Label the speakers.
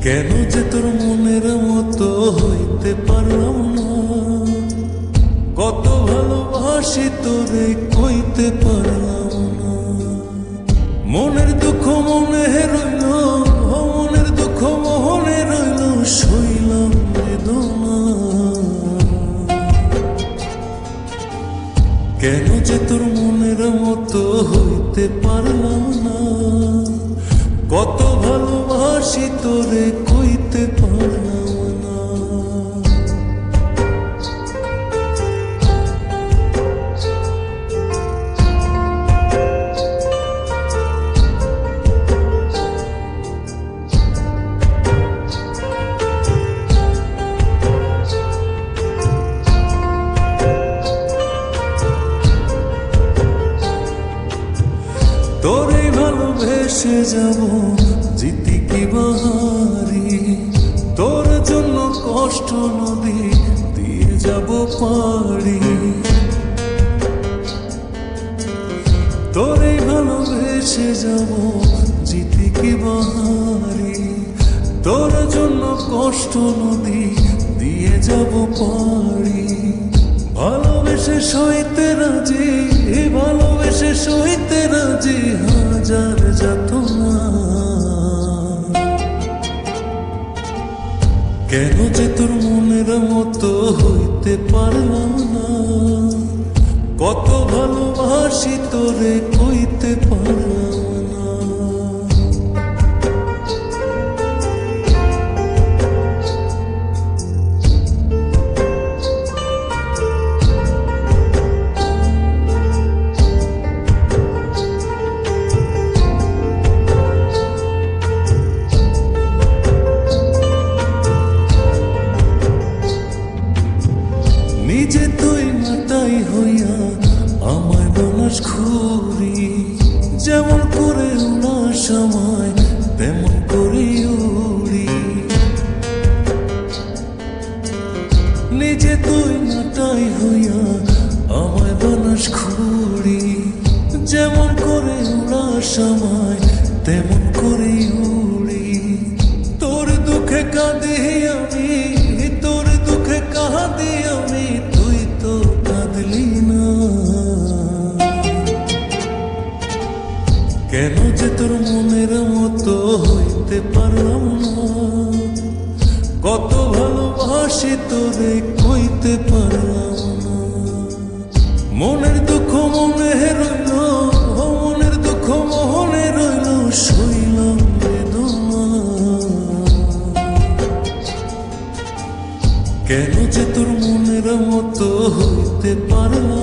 Speaker 1: কেন যে তোর মনের মতো হইতে পারলাম না, কত ভালোবাসি তোরে কইতে পারলাম না। মনের দুঃখ মনে রইল, মনের দুঃখ মনে রইল, সইলাম বেদনা। কেন যে তোর মনের মতো হইতে পারলাম না, কত ভালোবাসি তোরে কইতে পারলাম না। তোরে ভালোবেসে যাব জিতি কি বাহারি, তোর জন্য কষ্ট নদী দিয়ে যাব পাড়ি। তোরে ভালোবেসে যাব জিতি কি বাহারি, তোর জন্য কষ্ট নদী দিয়ে যাব পাড়ি। ভালোবেসে সইতে রাজি, ভালোবেসে সইতে রাজি হাজার যাতনা। কেন যে তোর মনের মতো হইতে পারলাম না, কত ভালোবাসি তোরে কইতে পারলাম না। নিজে তুই মাতাই হইয়া আমায় বানাস ঘুরি, যেমন করে উড়ার সময় তেমন করে উড়ি। নিজে তুই মাতাই হইয়া আমায় বানাস ঘুরি, যেমন করে উড়ার সময় তেমন করে উড়ি। তোর দুঃখে কাঁদি আমি, তোর দুঃখে কাঁদি আমি, তুই তো কাঁদলি না। কেন যে তোর মনের মতো হইতে পারলাম না, কত ভালোবাসি তোরে কইতে পারলাম না। মনের দুঃখ মনে রইল, মনের দুঃখ মনে রইল, সইলাম বেদনা। কেন যে তোর মনের মতো হইতে পারলাম